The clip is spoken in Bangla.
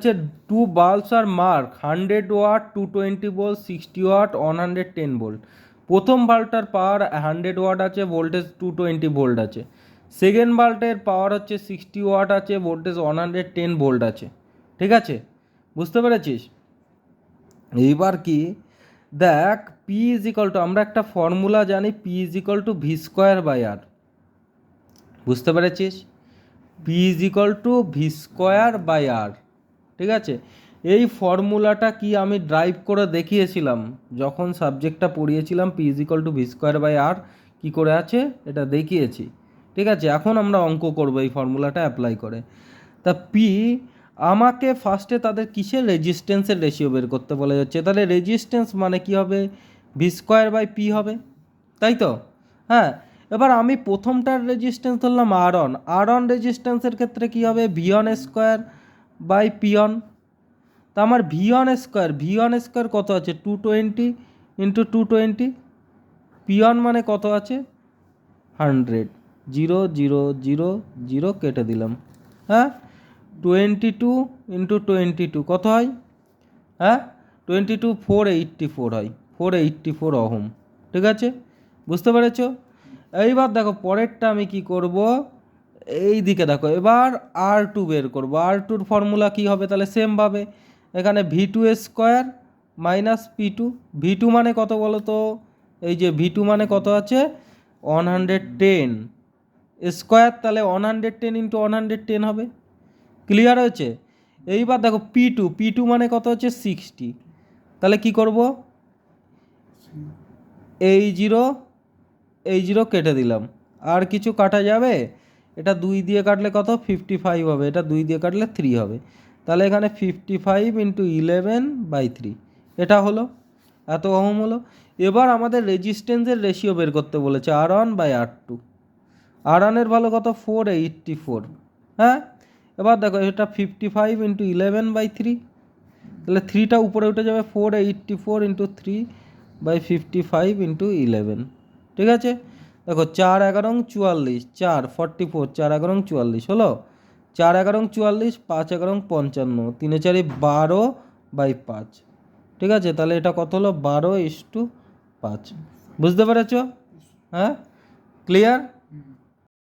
হচ্ছে 2 বাল্বস আর mark 100 watt 220 volt 60 watt 110 volt. প্রথম বাল্বটার পাওয়ার 100 ওয়াট আছে, ভোল্টেজ 220 ভোল্ট আছে। সেকেন্ড বাল্বের পাওয়ার হচ্ছে 60 ওয়াট আছে, ভোল্টেজ 110 ভোল্ট আছে। ঠিক আছে, বুঝতে পেরেছিস? এইবার কি দেখ, পি ইজ ইকাল টু, আমরা একটা ফর্মুলা জানি, P is equal to V square by R. বুঝতে পেরেছিস? P is equal to V square by R. ঠিক আছে, এই ফর্মুলাটা কি আমি ড্রাইভ করে দেখিয়েছিলাম যখন সাবজেক্টটা পড়িয়েছিলাম। P is equal to V square by R কী করে আছে এটা দেখিয়েছি। ঠিক আছে, এখন আমরা অঙ্ক করবো এই ফর্মুলাটা অ্যাপ্লাই করে। তা পি আমাকে ফার্স্টে তাদের কিসের রেজিস্ট্যান্সের রেশিও বের করতে বলা যাচ্ছে, তাহলে রেজিস্ট্যান্স মানে কি হবে, ভি স্কোয়ার বাই পি হবে, তাই তো? হ্যাঁ, এবার আমি প্রথমটার রেজিস্ট্যান্স ধরলাম আর অন রেজিস্ট্যান্সের ক্ষেত্রে কী হবে, V on square by P on. তা আমার ভি অন স্কোয়ার কত আছে, 220 ইন্টু 220, পি অন মানে কত আছে 100, 0 0 0 0 কেটে দিলাম। হ্যাঁ, 22 ইন্টু 22 কত হয়, হ্যাঁ 22 484 হয়, 484 ওহম। ঠিক আছে, বুঝতে পেরেছ? এইবার দেখো পরেরটা আমি কি করব, এই দিকে দেখো, এবার R2 বের করব। R2-র ফর্মুলা কী হবে, তাহলে সেমভাবে এখানে V2 square minus P2। V2 মানে কত বলো তো, এই যে V2 মানে কত আছে 110 স্কোয়ার, তাহলে 110 ইন্টু 110 হবে। ক্লিয়ার হয়েছে? এইবার দেখো P2 মানে কত হচ্ছে 60, তাহলে কি করব, এই জিরো কেটে দিলাম। আর কিছু কাটা যাবে, এটা 2 দিয়ে কাটলে কত 55 হবে, এটা 2 দিয়ে কাটলে 3 হবে, তাহলে এখানে 55 ইন্টু 11/3 এটা হলো, এত ওহম হলো। এবার আমাদের রেজিস্ট্যান্সের রেশিও বের করতে বলেছে R1 বাই R2। R1 এর ভালো কত 484। হ্যাঁ, এবার দেখো এটা 55 ইন্টু 11/3, তাহলে 3টা উপরে উঠে যাবে, 484 ইন্টু 3/55 ইন্টু 11। ঠিক আছে, দেখো 4 11 44, 4 44, 4 11 44 হলো, 4 11 44, 5 11 55, 3 4 12/5। ঠিক আছে, তাহলে এটা কত হলো 12:5। বুঝতে পেরেছ? হ্যাঁ, ক্লিয়ার?